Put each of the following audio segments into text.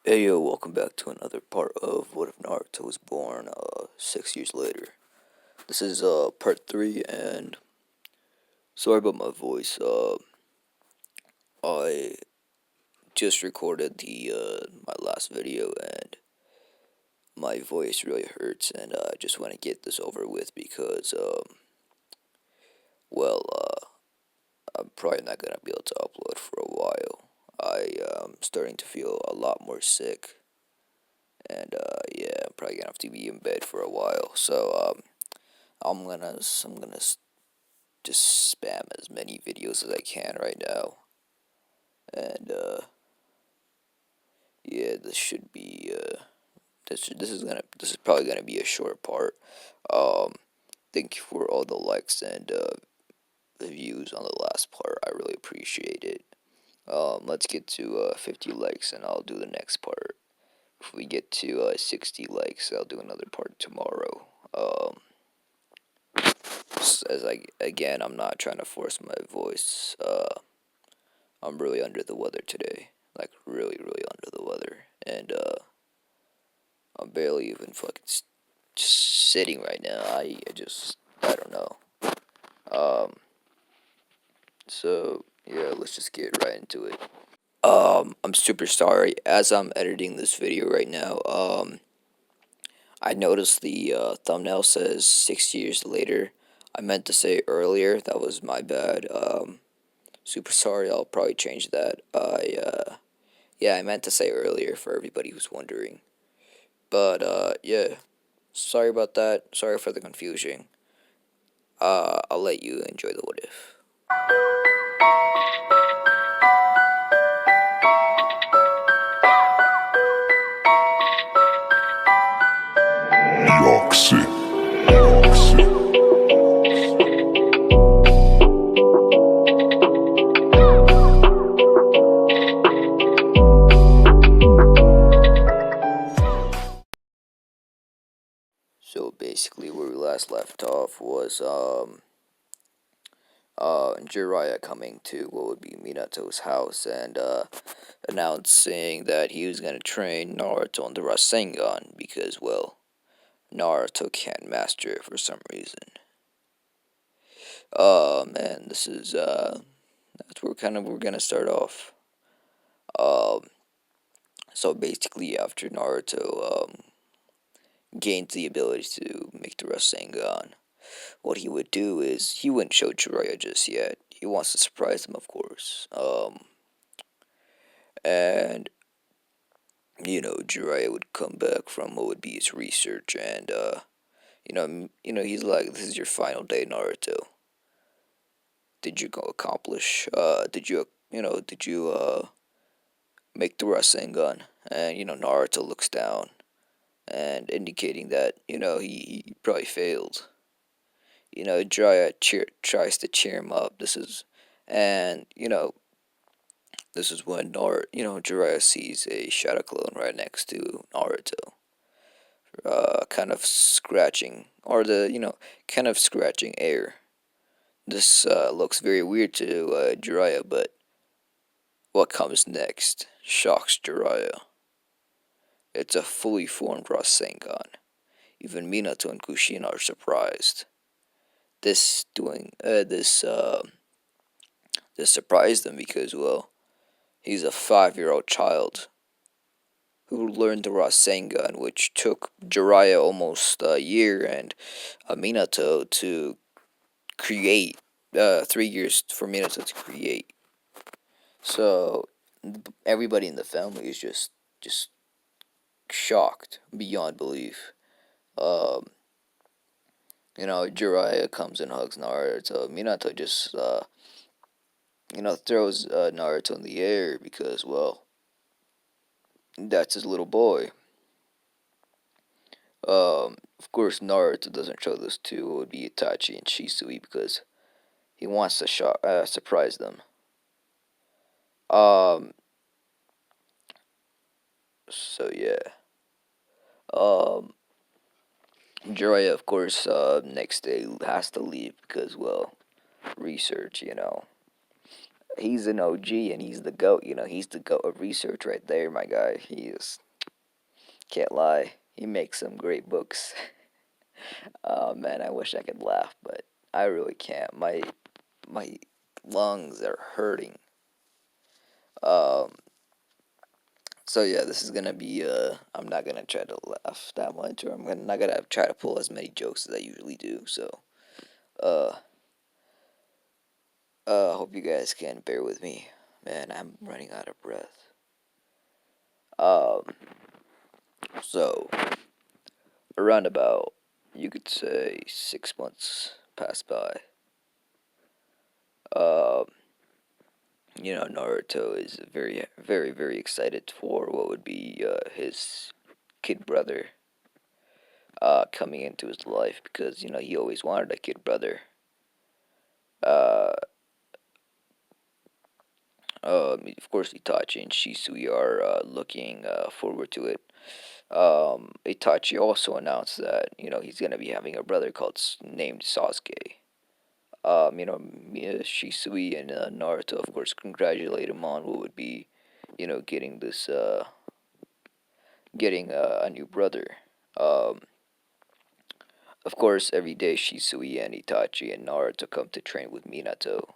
Hey yo, welcome back to another part of What If Naruto was born 6 years later. This is part 3, and sorry about my voice. I just recorded the my last video, and my voice really hurts, and I just want to get this over with because well, I'm probably not gonna be able to upload for a while. I am starting to feel a lot more sick, and yeah, I'm probably gonna have to be in bed for a while. So I'm gonna just spam as many videos as I can right now. And yeah, this is probably gonna be a short part. Um, thank you for all the likes and the views on the last part. I really appreciate it. Let's get to 50 likes and I'll do the next part. If we get to 60 likes, I'll do another part tomorrow. As I again, I'm not trying to force my voice. I'm really under the weather today. Like, really, really under the weather. And, I'm barely even just sitting right now. I don't know. Um, so, yeah, let's just get right into it. I'm super sorry. As I'm editing this video right now, I noticed the, thumbnail says 6 years later. I meant to say earlier. That was my bad. Super sorry. I'll probably change that. Yeah, I meant to say earlier for everybody who's wondering. But yeah, sorry about that. Sorry for the confusion. I'll let you enjoy the what if. Yoxi. So basically, where we last left off was Jiraiya coming to what would be Minato's house and announcing that he was gonna train Naruto on the Rasengan because, well, Naruto can't master it for some reason. Man, this is that's where we're gonna start off. Um, so basically, after Naruto gains the ability to make the Rasengan, what he would do is he wouldn't show Jiraiya just yet. He wants to surprise him, of course. And Jiraiya would come back from what would be his research, and he's like, "This is your final day, Naruto. Did you go accomplish? Did you make the Rasengan?" And Naruto looks down and indicating that he probably failed. Jiraiya tries to cheer him up. And this is when Jiraiya sees a shadow clone right next to Naruto, kind of scratching, or kind of scratching air. This looks very weird to Jiraiya, but what comes next shocks Jiraiya. It's a fully formed Rasengan. Even Minato and Kushin are surprised. This surprised them because, well, he's a 5-year-old child who learned the Rasengan, which took Jiraiya almost a year, and Minato to create. 3 years for Minato to create. So everybody in the family is just shocked beyond belief. Um, Jiraiya comes and hugs Naruto. Minato just throws Naruto in the air because, well, that's his little boy. Of course, Naruto doesn't show this to it would be Itachi and Shisui because he wants to surprise them. Um, so yeah. Um, Jiraiya, of course, next day has to leave because, well, research. He's an OG and he's the goat. He's the goat of research right there, my guy. He is, can't lie. He makes some great books. Oh man, I wish I could laugh, but I really can't. My lungs are hurting. Um, so yeah, this is gonna be I'm not gonna try to laugh that much, or not gonna try to pull as many jokes as I usually do. So uh hope you guys can bear with me. Man, I'm running out of breath. Um, so around about, you could say, 6 months passed by. Um, Naruto is very, very, very excited for what would be his kid brother coming into his life because he always wanted a kid brother. Uh, of course, Itachi and Shisui are looking forward to it. Itachi also announced that he's gonna be having a brother named Sasuke. Shisui and Naruto, of course, congratulate him on what would be, getting getting a new brother. Um, of course, every day Shisui and Itachi and Naruto come to train with Minato.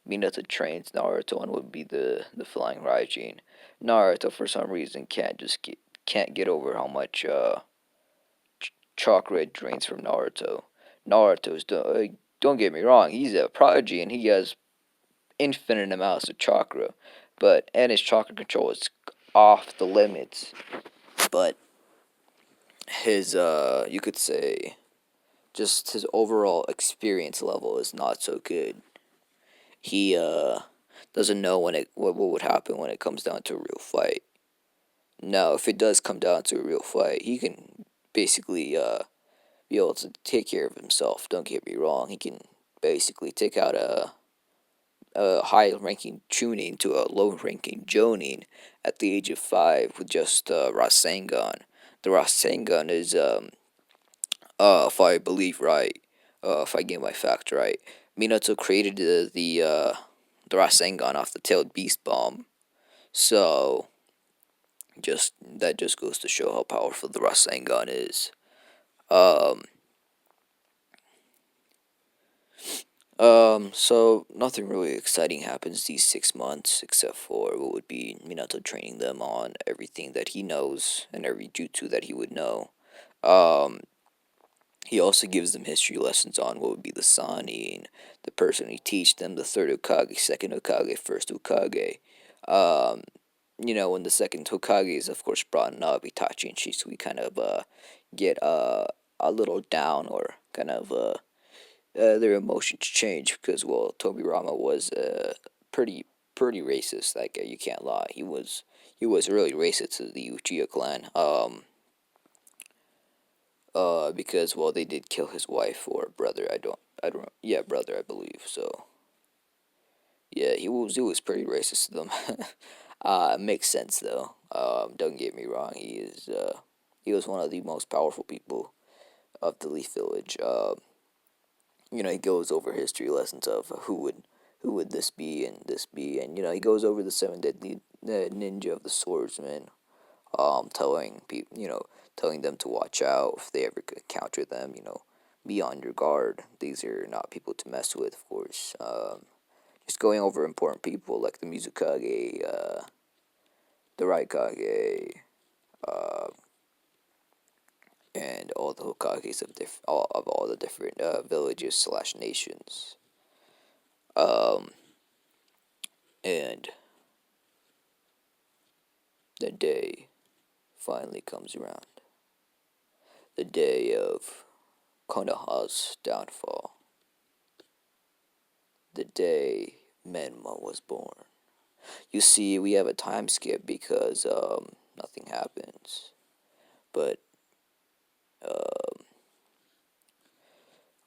Minato trains Naruto on what would be the flying Raijin. Naruto, for some reason, can't get over how much chakra it drains from Naruto. Don't get me wrong, he's a prodigy and he has infinite amounts of chakra, and his chakra control is off the limits. But his you could say, just his overall experience level is not so good. He doesn't know what would happen when it comes down to a real fight. Now, if it does come down to a real fight, he can basically be able to take care of himself. Don't get me wrong, he can basically take out a high ranking Chunin to a low ranking Jonin at the age of 5 with just Rasengan. The Rasengan is, if I believe right, if I get my facts right, Minato created the Rasengan off the tailed beast bomb. So, just goes to show how powerful the Rasengan is. Um, so nothing really exciting happens these 6 months except for what would be Minato training them on everything that he knows and every jutsu that he would know. Um, he also gives them history lessons on what would be the Sanin, the person he teach them, the third Hokage, second Hokage, first Hokage. Um, when the second Hokage is of course brought up, Itachi and Shisui kind of get a little down, or kind of their emotions change because, well, Tobirama was pretty racist. Like, you can't lie, he was really racist to the Uchiha clan. Because, well, they did kill his wife or brother. I don't. Yeah, brother, I believe. So yeah, he was pretty racist to them. Makes sense though. Don't get me wrong. He was one of the most powerful people of the Leaf Village. He goes over history lessons of who would this be and this be, and he goes over the seven deadly ninja of the swordsman, telling them to watch out if they ever encounter them. Be on your guard. These are not people to mess with, of course. Just going over important people like the Mizukage, the Raikage, uh, and all the Hokages of all the different villages slash nations. Um, and the day finally comes around. The day of Konoha's downfall. The day Menma was born. You see, we have a time skip because nothing happens. But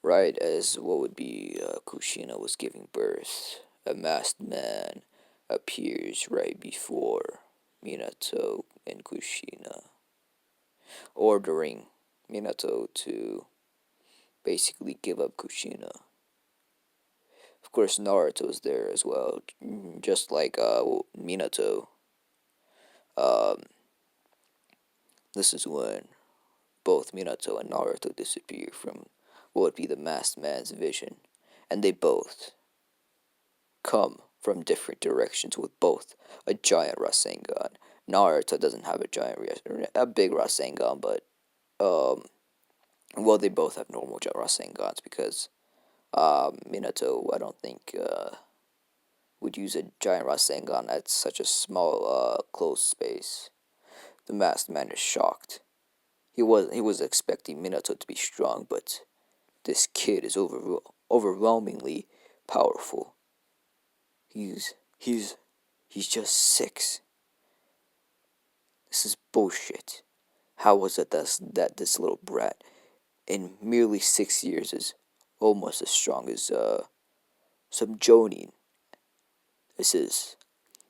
right as what would be Kushina was giving birth, a masked man appears right before Minato and Kushina, ordering Minato to basically give up Kushina Of course, Naruto's there as well, just like Minato. Um, this is when both Minato and Naruto disappear from what would be the masked man's vision, and they both come from different directions with both a giant Rasengan. Naruto doesn't have a big Rasengan, but um, well, they both have normal Rasengans because Minato, I don't think would use a giant Rasengan at such a small, closed space. The masked man is shocked. He was expecting Minato to be strong, but this kid is overwhelmingly powerful. He's he's he's just 6. This is bullshit. How was it that this little brat in merely 6 years is almost as strong as some Jonin? This is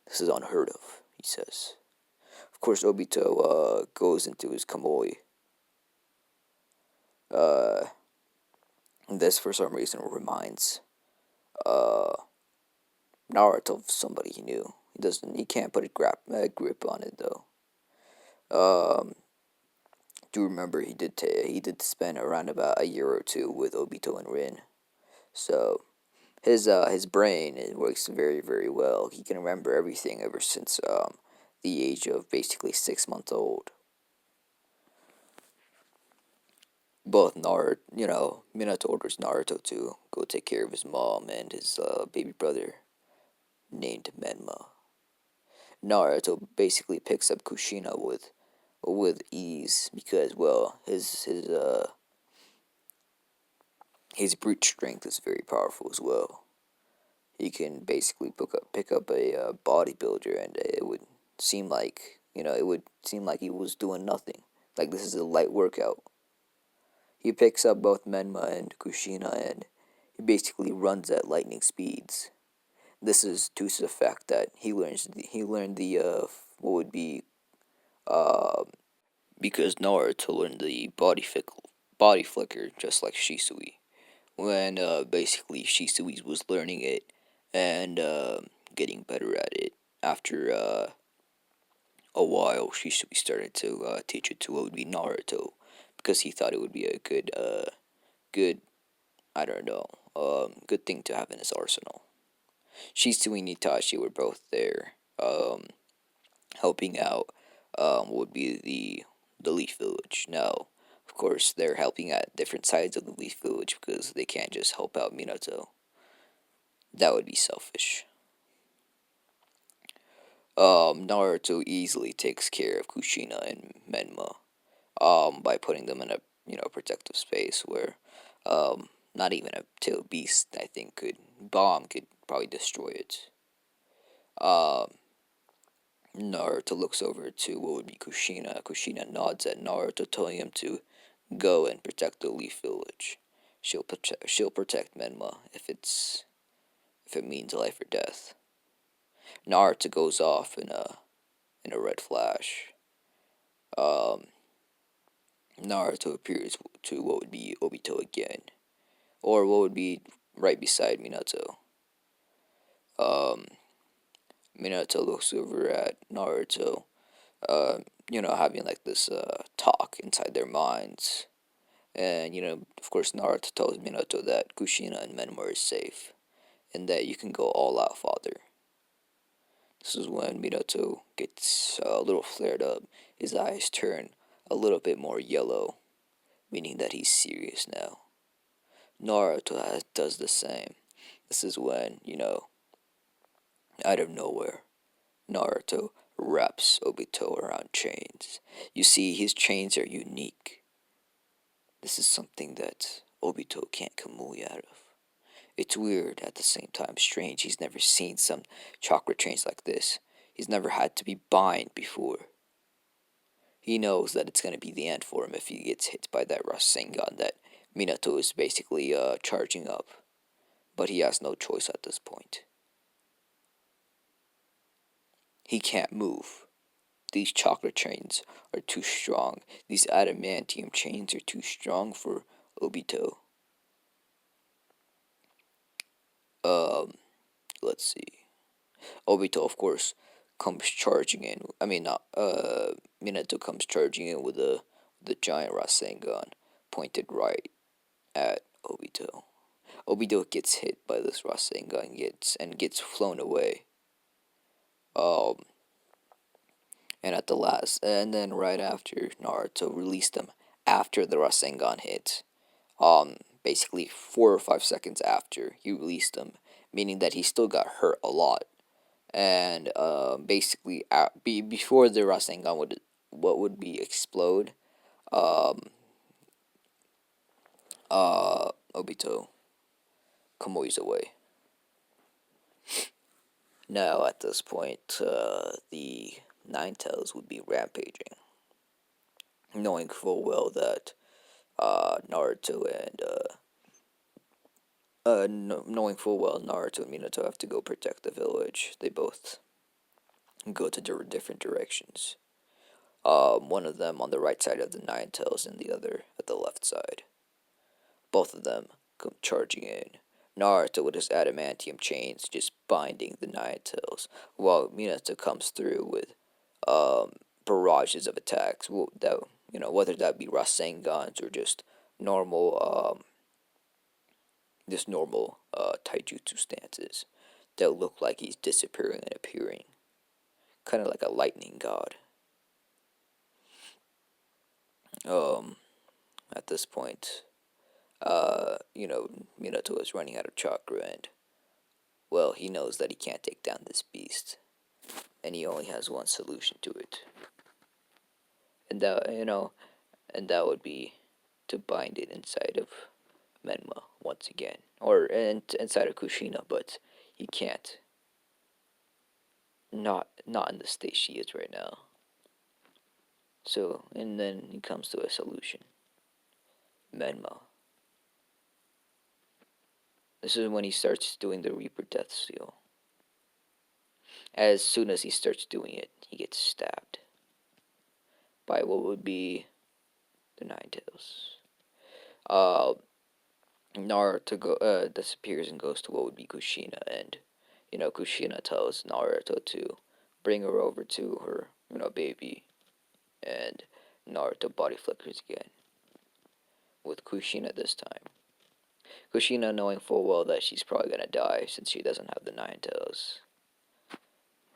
this is unheard of, he says. Of course, Obito goes into his Kamui. Uh, this, for some reason, reminds uh, Naruto of somebody he knew. He can't put a grip on it though. Um, do remember he did spend around about a year or two with Obito and Rin. So his brain, it works very well. He can remember everything ever since the age of basically 6 months old. Both Minato orders Naruto to go take care of his mom and his baby brother named Menma. Naruto basically picks up Kushina with ease because, well, his brute strength is very powerful as well. He can basically pick up a bodybuilder, and it would seem like he was doing nothing. Like this is a light workout. He picks up both Menma and Kushina, and he basically runs at lightning speeds. This is due to the fact that he learned the what would be uh because Naruto learned the body flicker just like Shisui when basically Shisui was learning it and getting better at it. After a while, Shisui started to teach it to what would be Naruto because he thought it would be a good, I don't know, good thing to have in his arsenal. Shisui and Itachi were both there, helping out. Would be the Leaf Village. Now, of course, they're helping at different sides of the Leaf Village because they can't just help out Minato. That would be selfish. Naruto easily takes care of Kushina and Menma, by putting them in a protective space where, not even a tail beast I think could probably destroy it. Um, Naruto looks over to what would be Kushina. Kushina nods at Naruto, telling him to go and protect the Leaf Village. She'll protect Menma if it means life or death. Naruto goes off in a red flash. Um, Naruto appears to what would be Obito again, or what would be right beside Minato. Um, Minato looks over at Naruto, uh, having like this talk inside their minds. And, of course, Naruto tells Minato that Kushina and Menma are safe, and that you can go all out, father. This is when Minato gets a little flared up. His eyes turn a little bit more yellow, meaning that he's serious now. Naruto does the same. This is when, out of nowhere, Naruto wraps Obito around chains. You see, his chains are unique. This is something that Obito can't Kamui out of. It's weird, at the same time strange. He's never seen some chakra chains like this. He's never had to be bind before. He knows that it's gonna be the end for him if he gets hit by that Rasengan that Minato is basically charging up. But he has no choice at this point. He can't move. These chakra chains are too strong. These adamantium chains are too strong for Obito. Um, let's see. Obito, of course, comes charging in. I mean, not Minato comes charging in with the giant Rasengan pointed right at Obito. Obito gets hit by this Rasengan gets flown away. Um, and then right after Naruto released him after the Rasengan hit. Basically 4 or 5 seconds after he released him, meaning that he still got hurt a lot. And basically, before the Rasengan would what would be explode, um, Obito Kamui's away. Now at this point, the Nine Tails would be rampaging, knowing full well that Naruto and knowing full well Naruto and Minato have to go protect the village. They both go to different directions. One of them on the right side of the Nine Tails and the other at the left side. Both of them come charging in. Naruto with his adamantium chains just binding the Nine Tails, while Minato comes through with barrages of attacks. That whether that be Rasengans or just normal taijutsu stances that look like he's disappearing and appearing, kind of like a lightning god. Um, at this point, Minato is running out of chakra, and well, he knows that he can't take down this beast, and he only has one solution to it, and that would be to bind it inside of Menma once again, or inside of Kushina, but he can't. Not in the state she is right now. So, and then he comes to a solution. Menma. This is when he starts doing the Reaper Death Seal. As soon as he starts doing it, he gets stabbed by what would be the Nine Tails. Uh, Naruto disappears and goes to what would be Kushina, and Kushina tells Naruto to bring her over to her baby, and Naruto body flickers again with Kushina this time. Kushina knowing full well that she's probably gonna die since she doesn't have the Nine Tails,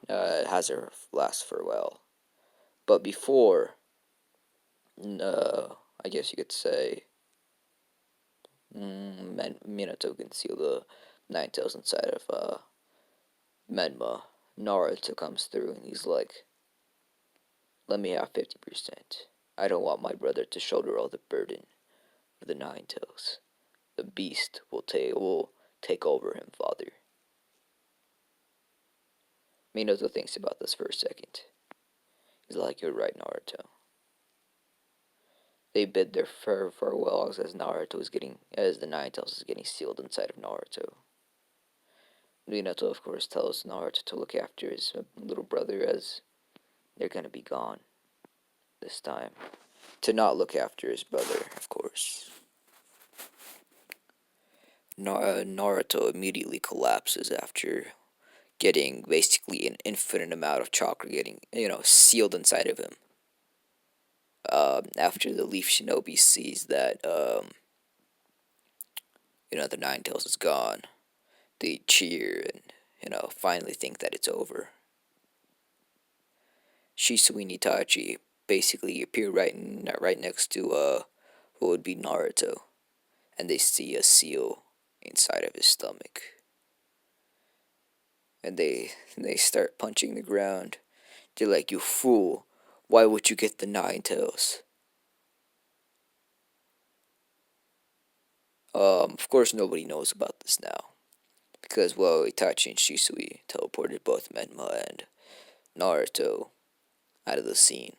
has her last farewell. But before, I guess you could say, Minato can seal the Nine Tails inside of Menma. Naruto comes through and he's like, "Let me have 50%. I don't want my brother to shoulder all the burden of the Nine Tails. The beast will take over him, father." Minato thinks about this for a second. He's like, "You're right, Naruto." They bid their farewells as the Nine Tails is getting sealed inside of Naruto. Minato, of course, tells Naruto to look after his little brother as they're gonna be gone this time. To not look after his brother, of course. Naruto immediately collapses after getting basically an infinite amount of chakra getting sealed inside of him. After the Leaf Shinobi sees that the Nine Tails is gone, they cheer and finally think that it's over. Shisui and Itachi basically appear right next to what would be Naruto, and they see a seal inside of his stomach, and they start punching the ground. They're like, "You fool! Why would you get the Nine Tails?" Of course, nobody knows about this now because well, Itachi and Shisui teleported both Menma and Naruto out of the scene.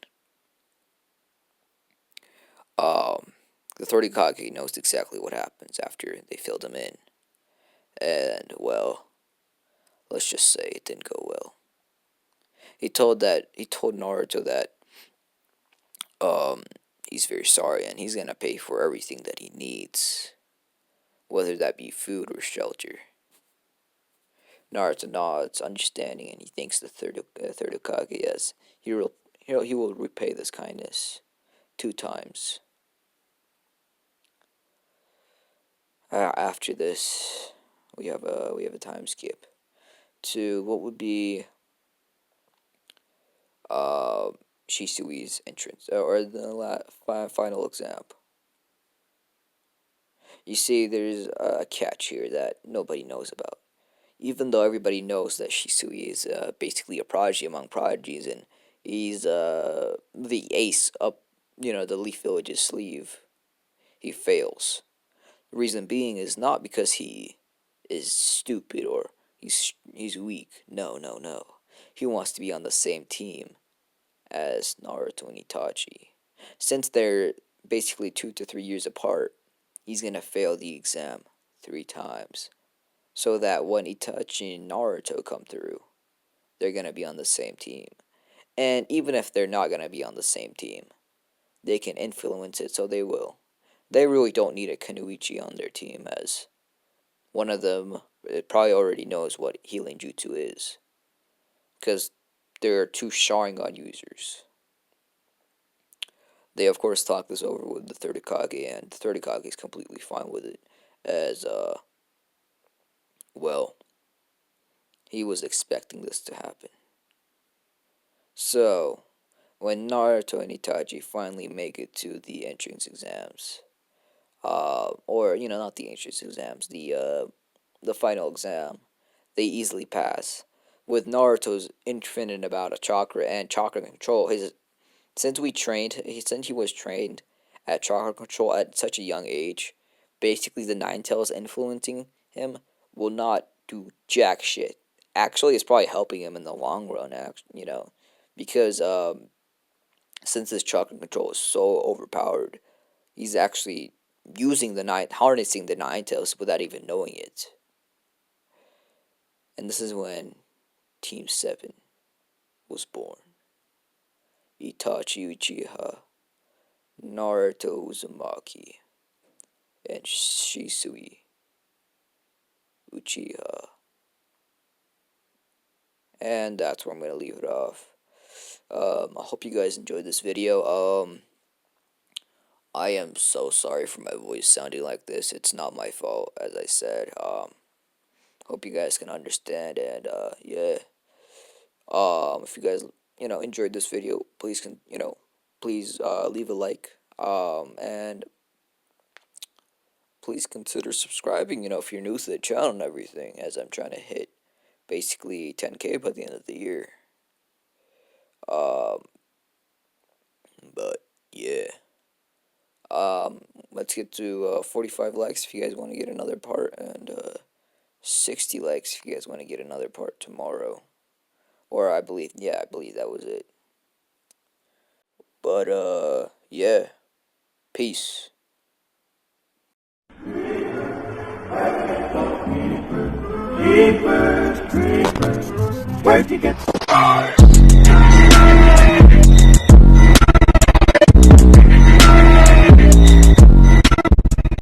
Um, the Kage knows exactly what happens after they filled him in, and well, let's just say it didn't go well. He told Naruto that um he's very sorry and he's gonna pay for everything that he needs, whether that be food or shelter. Naruto nods, understanding, and he thanks the third Hokage as he will repay this kindness 2 times. After this, we have a time skip to what would be uh, Shisui's entrance or the final exam. You see, there's a catch here that nobody knows about. Even though everybody knows that Shisui is basically a prodigy among prodigies, and he's the ace up, the Leaf Village's sleeve, he fails. The reason being is not because he is stupid or he's weak. No, no, no. He wants to be on the same team as Naruto and Itachi. Since they're basically 2 to 3 years apart, he's gonna fail the exam 3 times. So that when Itachi and Naruto come through, they're gonna be on the same team. And even if they're not gonna be on the same team, they can influence it, so they will. They really don't need a Kanuichi on their team, as one of them probably already knows what healing jutsu is. Because there are 2 Sharingan users. They, of course, talk this over with the third Hokage, and the third Hokage is completely fine with it, as, well, he was expecting this to happen. So, when Naruto and Itachi finally make it to the entrance exams, or not the entrance exams, the final exam, they easily pass. With Naruto's infinite amount of chakra and chakra control, since he was trained at chakra control at such a young age, basically the Nine Tails influencing him will not do jack shit. Actually, it's probably helping him in the long run, because since his chakra control is so overpowered, he's actually harnessing the Nine Tails without even knowing it. And this is when Team 7 was born. Itachi Uchiha, Naruto Uzumaki, and Shisui Uchiha. And that's where I'm going to leave it off. I hope you guys enjoyed this video. I am so sorry for my voice sounding like this. It's not my fault, as I said. Hope you guys can understand, and yeah. If you guys enjoyed this video, please please leave a like. And please consider subscribing. If you're new to the channel and everything, as I'm trying to hit basically 10K by the end of the year. But yeah. Let's get to 45 likes if you guys want to get another part, and 60 likes if you guys want to get another part tomorrow. Or I believe that was it. But yeah. Peace. Where'd you get